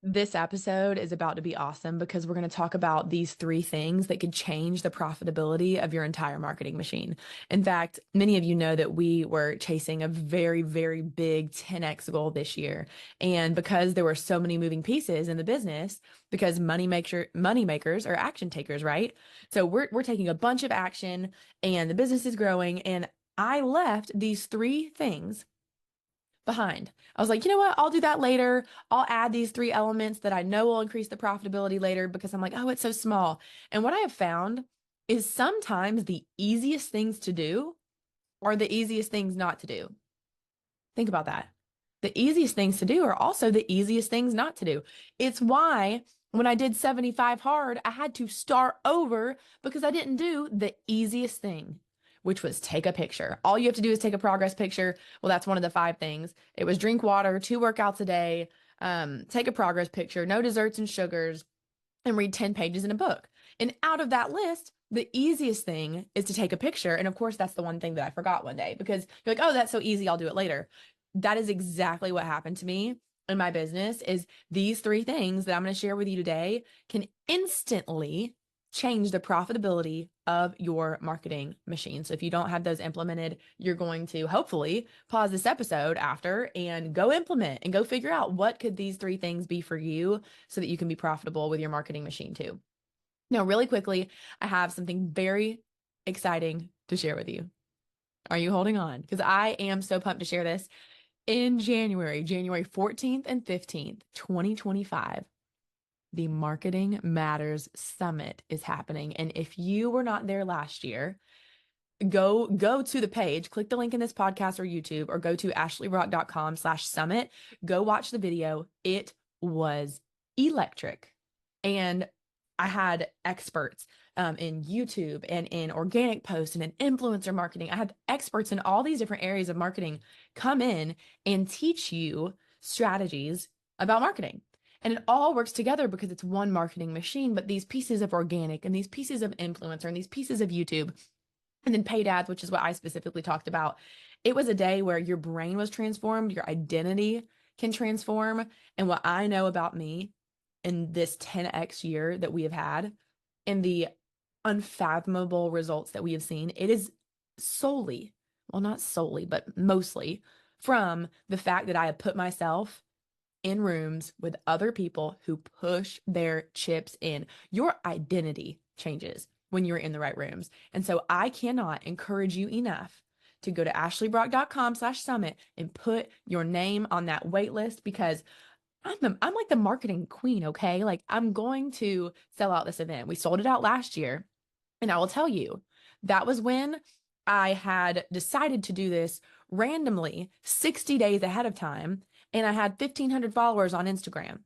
This episode is about to be awesome because we're going to talk about these three things that could change the profitability of your entire marketing machine. In fact, many of you know that we were chasing a very, very big 10x goal this year. And because there were so many moving pieces in the business, because money makers are action takers, right? So we're taking a bunch of action and the business is growing. And I left these three things behind. I was like, you know what? I'll do that later. I'll add these three elements that I know will increase the profitability later because I'm like, oh, it's so small. And what I have found is sometimes the easiest things to do are the easiest things not to do. Think about that. The easiest things to do are also the easiest things not to do. It's why when I did 75 hard, I had to start over because I didn't do the easiest thing, which was take a picture. All you have to do is take a progress picture. Well, that's one of the five things. It was drink water, 2 workouts a day, take a progress picture, no desserts and sugars, and read 10 pages in a book. And out of that list, the easiest thing is to take a picture. And of course, that's the one thing that I forgot one day because you're like, oh, that's so easy. I'll do it later. That is exactly what happened to me in my business is these three things that I'm going to share with you today can instantly change the profitability of your marketing machine. So if you don't have those implemented, you're going to hopefully pause this episode after and go implement and go figure out what could these three things be for you so that you can be profitable with your marketing machine too. Now, really quickly, I have something very exciting to share with you. Are you holding on? Because I am so pumped to share this. In January 14th and 15th, 2025, the Marketing Matters Summit is happening. And if you were not there last year, go to the page, click the link in this podcast or YouTube, or go to ashleybrock.com/summit. Go watch the video. It was electric. And I had experts in YouTube and in organic posts and in influencer marketing. I had experts in all these different areas of marketing come in and teach you strategies about marketing. And it all works together because it's one marketing machine, but these pieces of organic and these pieces of influencer and these pieces of YouTube and then paid ads, which is what I specifically talked about. It was a day where your brain was transformed, your identity can transform. And what I know about me in this 10x year that we have had and the unfathomable results that we have seen, it is solely, well, not solely, but mostly from the fact that I have put myself in rooms with other people who push their chips in. Your identity changes when you're in the right rooms. And so I cannot encourage you enough to go to ashleybrock.com/summit and put your name on that wait list because I'm like the marketing queen, okay? Like I'm going to sell out this event. We sold it out last year. And I will tell you, that was when I had decided to do this randomly 60 days ahead of time. And I had 1,500 followers on Instagram.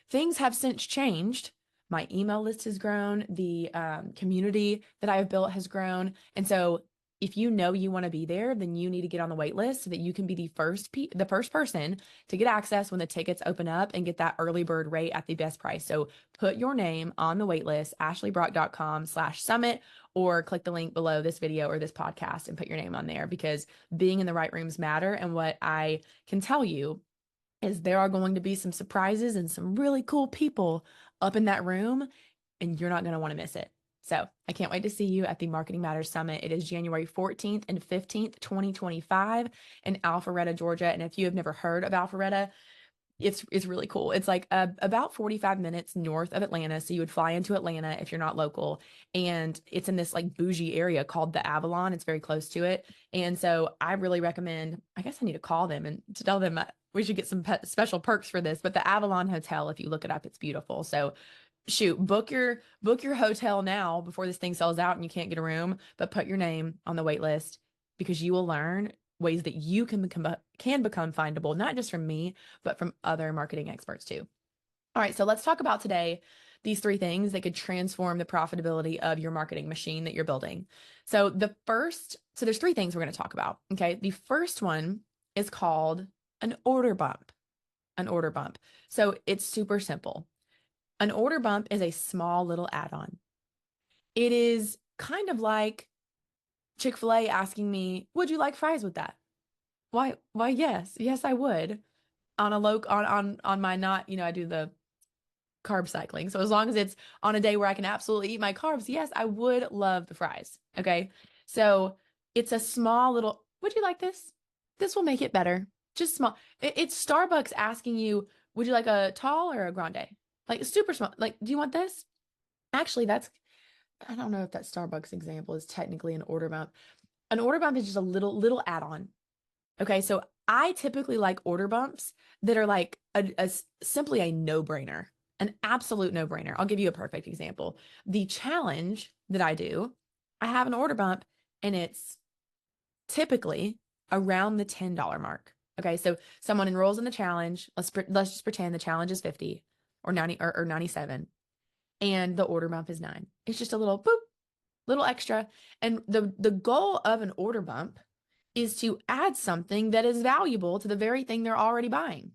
Things have since changed. My email list has grown. The community that I have built has grown. And so if you know you want to be there, then you need to get on the wait list so that you can be the first person to get access when the tickets open up and get that early bird rate at the best price. So put your name on the wait list, ashleybrock.com/summit, or click the link below this video or this podcast and put your name on there because being in the right rooms matter. And what I can tell you is there are going to be some surprises and some really cool people up in that room, and you're not going to want to miss it. So I can't wait to see you at the Marketing Matters Summit. It is January 14th and 15th, 2025 in Alpharetta, Georgia. And if you have never heard of Alpharetta, it's really cool. It's like about 45 minutes north of Atlanta. So you would fly into Atlanta if you're not local. And it's in this like bougie area called the Avalon. It's very close to it. And so I really recommend, I guess I need to call them and to tell them we should get some special perks for this. But the Avalon Hotel, if you look it up, it's beautiful. So shoot, book your hotel now before this thing sells out and you can't get a room, but put your name on the wait list because you will learn ways that you can become findable, not just from me, but from other marketing experts too. All right, so let's talk about today these three things that could transform the profitability of your marketing machine that you're building. So there's three things we're going to talk about. Okay. The first one is called an order bump. An order bump. So it's super simple. An order bump is a small little add-on. It is kind of like Chick-fil-A asking me, would you like fries with that? Why, yes, I would. On a low, on my not, I do the carb cycling. So as long as it's on a day where I can absolutely eat my carbs, yes, I would love the fries. Okay. So it's a small little, would you like this? This will make it better. Just small. It's Starbucks asking you, would you like a tall or a grande? Like super small. Like, do you want this? Actually, I don't know if that Starbucks example is technically an order bump. An order bump is just a little add-on. Okay, so I typically like order bumps that are like simply a no-brainer, an absolute no-brainer. I'll give you a perfect example. The challenge that I do, I have an order bump and it's typically around the $10 mark. Okay, so someone enrolls in the challenge. Let's just pretend the challenge is 50 or 90 or 97 and the order bump is 9. It's just a little boop, little extra. And the goal of an order bump is to add something that is valuable to the very thing they're already buying.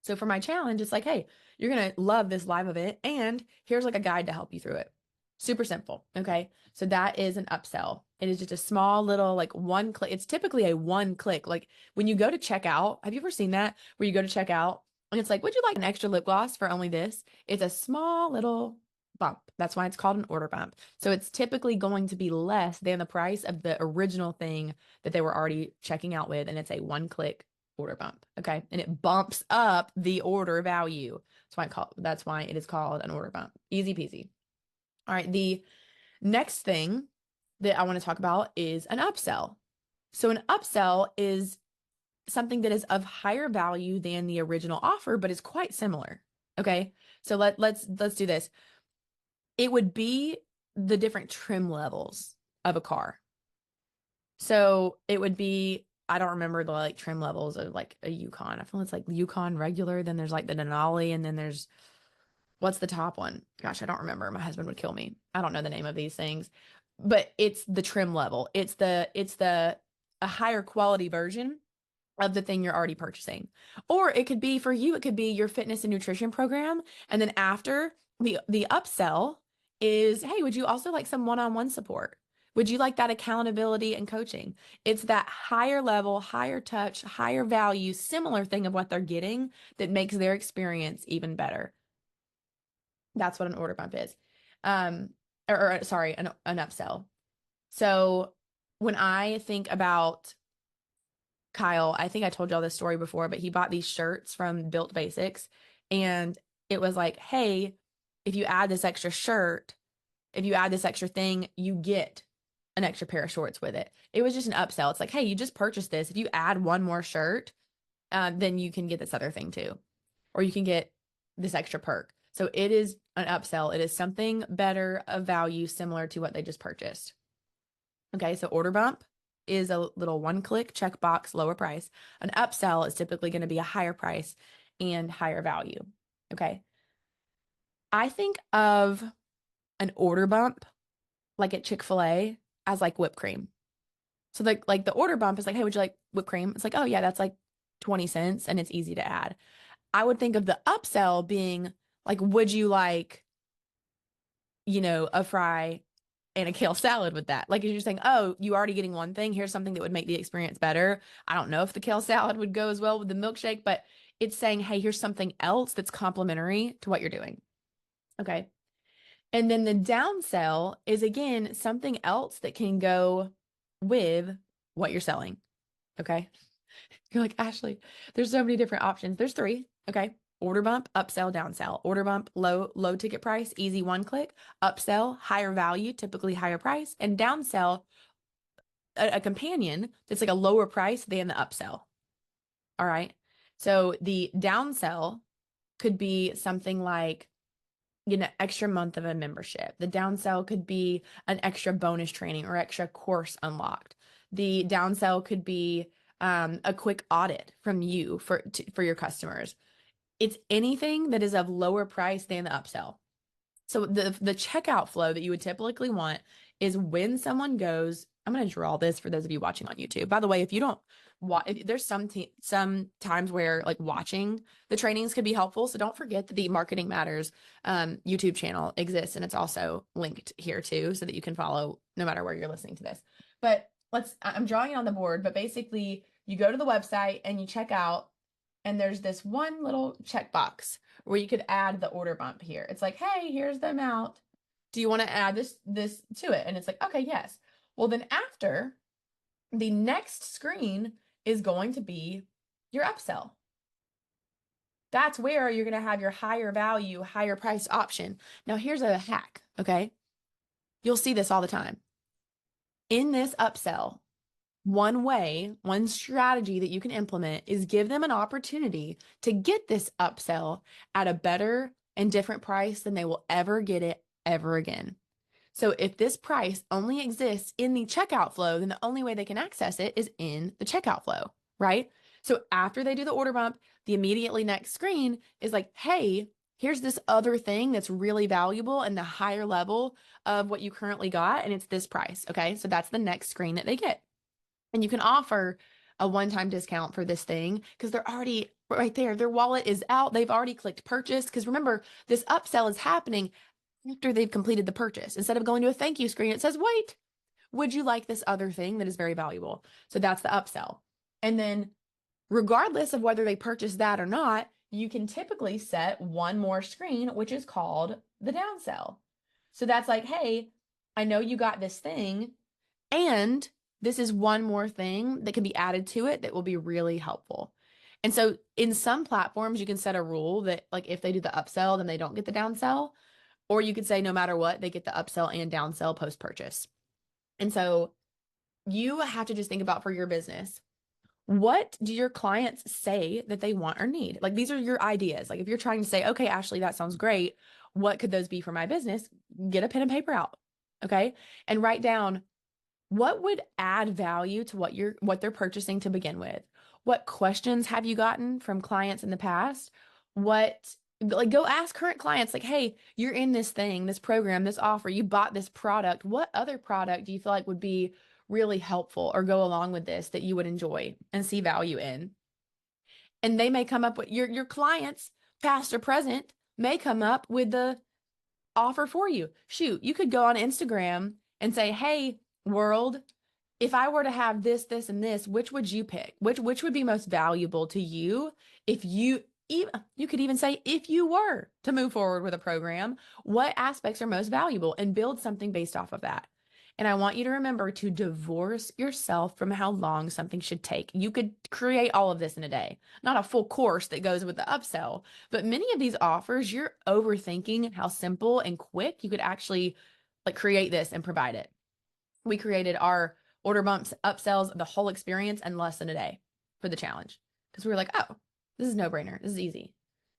So for my challenge, it's like, hey, you're going to love this live event, and here's like a guide to help you through it. Super simple. Okay. So that is an upsell. It is just a small little like one click. It's typically a one click. Like when you go to check out, have you ever seen that where you go to check out and it's like, would you like an extra lip gloss for only this? It's a small little bump. That's why it's called an order bump. So it's typically going to be less than the price of the original thing that they were already checking out with. And it's a one click order bump. Okay. And it bumps up the order value. That's why it is called an order bump. Easy peasy. All right. The next thing that I want to talk about is an upsell. So an upsell is something that is of higher value than the original offer, but is quite similar. Okay. So let's do this. It would be the different trim levels of a car. So it would be, I don't remember the like trim levels of like a Yukon. I feel it's like Yukon regular, then there's like the Denali, and then there's what's the top one? Gosh, I don't remember. My husband would kill me. I don't know the name of these things, but it's the trim level. It's a higher quality version of the thing you're already purchasing. Or it could be for you, it could be your fitness and nutrition program. And then after the upsell is, hey, would you also like some one-on-one support? Would you like that accountability and coaching? It's that higher level, higher touch, higher value, similar thing of what they're getting that makes their experience even better. That's what an order bump is. Sorry, an upsell. So when I think about Kyle, I think I told y'all this story before, but he bought these shirts from Built Basics, and it was like, hey, if you add this extra shirt, if you add this extra thing, you get an extra pair of shorts with it. It was just an upsell. It's like, hey, you just purchased this. If you add one more shirt, then you can get this other thing too, or you can get this extra perk. So it is an upsell. It is something better of value, similar to what they just purchased. Okay, so order bump is a little one-click checkbox, lower price. An upsell is typically going to be a higher price and higher value. Okay. I think of an order bump, like at Chick-fil-A, as like whipped cream. So like the order bump is like, hey, would you like whipped cream? It's like, oh yeah, that's like 20 cents and it's easy to add. I would think of the upsell being like, would you like, a fry and a kale salad with that? Like, if you're saying, oh, you already getting one thing, here's something that would make the experience better. I don't know if the kale salad would go as well with the milkshake, but it's saying, hey, here's something else that's complementary to what you're doing. Okay. And then the downsell is again something else that can go with what you're selling. Okay. You're like, Ashley, there's so many different options. There's 3. Okay. Order bump, upsell, downsell. Order bump, low ticket price, easy one click. Upsell, higher value, typically higher price. And downsell, a companion that's like a lower price than the upsell. All right. So the downsell could be something like, extra month of a membership. The downsell could be an extra bonus training or extra course unlocked. The downsell could be a quick audit from you for your customers. It's anything that is of lower price than the upsell. So the checkout flow that you would typically want is when someone goes, I'm going to draw this for those of you watching on YouTube. By the way, if you don't there's some times where like watching the trainings could be helpful. So don't forget that the Marketing Matters YouTube channel exists, and it's also linked here too, so that you can follow no matter where you're listening to this. But I'm drawing it on the board, but basically you go to the website and you check out, and there's this one little checkbox where you could add the order bump here. It's like, hey, here's the amount. Do you want to add this to it? And it's like, okay, yes. Well, then after, the next screen is going to be your upsell. That's where you're going to have your higher value, higher price option. Now, here's a hack, okay? You'll see this all the time. In this upsell, one strategy that you can implement is give them an opportunity to get this upsell at a better and different price than they will ever get it ever again. So if this price only exists in the checkout flow, then the only way they can access it is in the checkout flow, right? So after they do the order bump, the immediately next screen is like, hey, here's this other thing that's really valuable and the higher level of what you currently got, and it's this price, okay? So that's the next screen that they get. And you can offer a one-time discount for this thing because they're already right there. Their wallet is out. They've already clicked purchase because remember, this upsell is happening after they've completed the purchase. Instead of going to a thank you screen, it says, wait, would you like this other thing that is very valuable? So that's the upsell. And then regardless of whether they purchase that or not, you can typically set one more screen, which is called the downsell. So that's like, hey, I know you got this thing, and this is one more thing that can be added to it that will be really helpful. And so in some platforms, you can set a rule that like if they do the upsell, then they don't get the downsell. Or you could say no matter what, they get the upsell and downsell post-purchase. And so you have to just think about for your business, what do your clients say that they want or need? Like these are your ideas. Like if you're trying to say, okay, Ashley, that sounds great. What could those be for my business? Get a pen and paper out. Okay. And write down what would add value to what they're purchasing to begin with. What questions have you gotten from clients in the past? Like go ask current clients like, hey, you're in this thing, this program, this offer, you bought this product. What other product do you feel like would be really helpful or go along with this that you would enjoy and see value in? And they may come up with your clients, past or present, may come up with the offer for you. Shoot, you could go on Instagram and say, hey, world, if I were to have this, this, and this, which would you pick? Which would be most valuable to you if you could even say, if you were to move forward with a program, what aspects are most valuable and build something based off of that. And I want you to remember to divorce yourself from how long something should take. You could create all of this in a day, not a full course that goes with the upsell, but many of these offers, you're overthinking how simple and quick you could actually like create this and provide it. We created our order bumps, upsells, the whole experience in less than a day for the challenge. Because we were like, oh, this is no brainer. This is easy.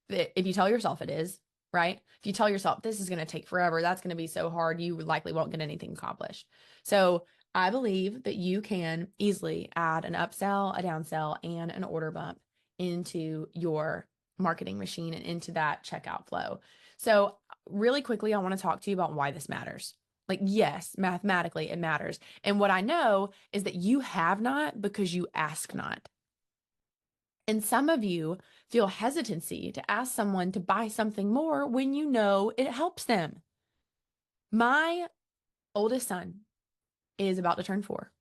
If you tell yourself it is, right? If you tell yourself this is going to take forever, that's going to be so hard, you likely won't get anything accomplished. So I believe that you can easily add an upsell, a downsell, and an order bump into your marketing machine and into that checkout flow. So really quickly, I want to talk to you about why this matters. Like, yes, mathematically it matters. And what I know is that you have not because you ask not. And some of you feel hesitancy to ask someone to buy something more when you know it helps them. My oldest son is about to turn 4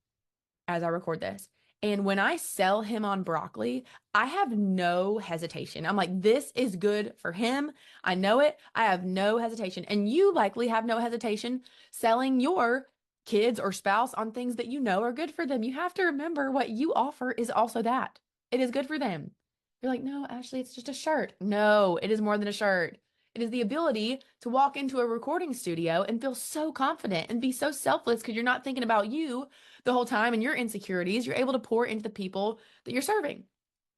as I record this. And when I sell him on broccoli, I have no hesitation. I'm like, this is good for him. I know it. I have no hesitation. And you likely have no hesitation selling your kids or spouse on things that you know are good for them. You have to remember what you offer is also that. It is good for them. You're like, no, Ashley, it's just a shirt. No, it is more than a shirt. It is the ability to walk into a recording studio and feel so confident and be so selfless because you're not thinking about you the whole time and your insecurities. You're able to pour into the people that you're serving.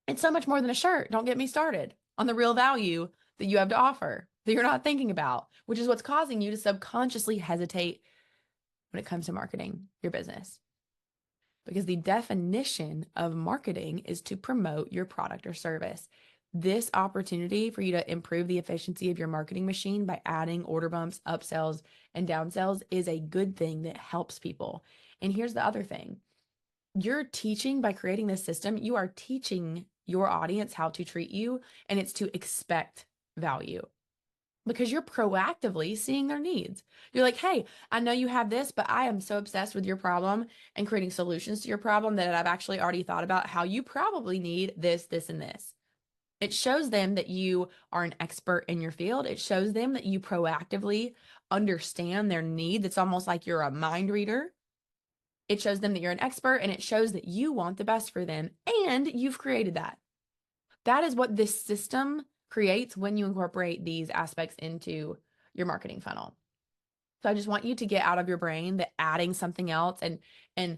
It's so much more than a shirt. Don't get me started on the real value that you have to offer that you're not thinking about, which is what's causing you to subconsciously hesitate when it comes to marketing your business. Because the definition of marketing is to promote your product or service. This opportunity for you to improve the efficiency of your marketing machine by adding order bumps, upsells, and downsells is a good thing that helps people. And here's the other thing. You're teaching by creating this system, you are teaching your audience how to treat you, and it's to expect value because you're proactively seeing their needs. You're like, hey, I know you have this, but I am so obsessed with your problem and creating solutions to your problem that I've actually already thought about how you probably need this, this, and this. It shows them that you are an expert in your field. It shows them that you proactively understand their needs. It's almost like you're a mind reader. It shows them that you're an expert, and it shows that you want the best for them, and you've created that. That is what this system creates when you incorporate these aspects into your marketing funnel. So I just want you to get out of your brain that adding something else and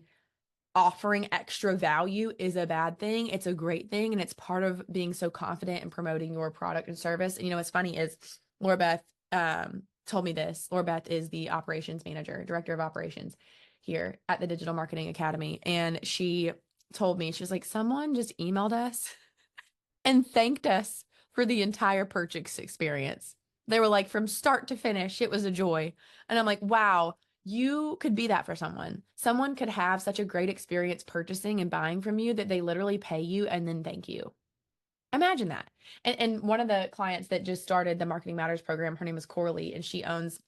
offering extra value is a bad thing. It's a great thing, and it's part of being so confident in promoting your product and service. And what's funny is Laura Beth told me this. Laura Beth is the operations manager, director of operations here at the Digital Marketing Academy. And she told me, she was like, someone just emailed us and thanked us for the entire purchase experience. They were like, from start to finish, it was a joy. And I'm like, wow, you could be that for someone. Someone could have such a great experience purchasing and buying from you that they literally pay you and then thank you. Imagine that. And one of the clients that just started the Marketing Matters program, her name is Coralie, and she owns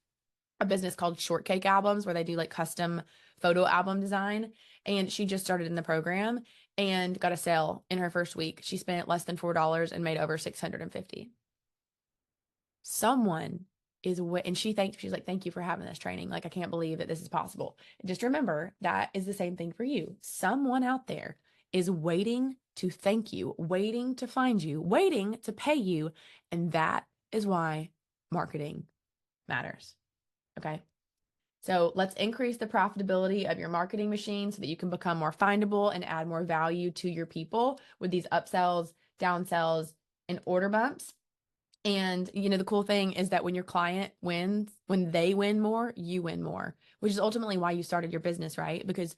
a business called Shortcake Albums where they do like custom photo album design. And she just started in the program and got a sale in her first week. She spent less than $4 and made over 650. Someone is and she's like, thank you for having this training. Like, I can't believe that this is possible. And just remember that is the same thing for you. Someone out there is waiting to thank you, waiting to find you, waiting to pay you. And that is why marketing matters. Okay. So let's increase the profitability of your marketing machine so that you can become more findable and add more value to your people with these upsells, downsells, and order bumps. And, the cool thing is that when your client wins, when they win more, you win more, which is ultimately why you started your business, right? Because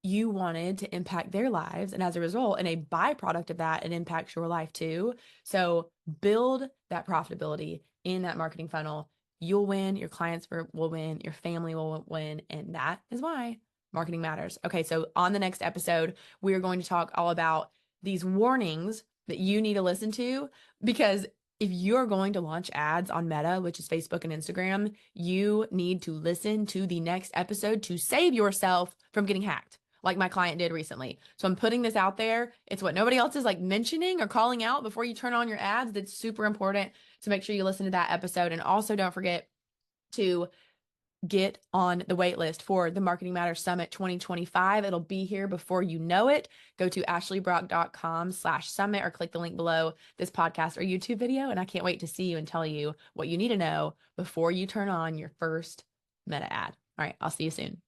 you wanted to impact their lives. And as a result, and a byproduct of that, it impacts your life too. So build that profitability in that marketing funnel. You'll win, your clients will win, your family will win. And that is why marketing matters. Okay, so on the next episode, we are going to talk all about these warnings that you need to listen to, because if you're going to launch ads on Meta, which is Facebook and Instagram, you need to listen to the next episode to save yourself from getting hacked, like my client did recently. So I'm putting this out there. It's what nobody else is like mentioning or calling out before you turn on your ads. That's super important. So make sure you listen to that episode. And also don't forget to get on the wait list for the Marketing Matters Summit 2025. It'll be here before you know it. Go to ashleybrock.com/summit or click the link below this podcast or YouTube video. And I can't wait to see you and tell you what you need to know before you turn on your first Meta ad. All right, I'll see you soon.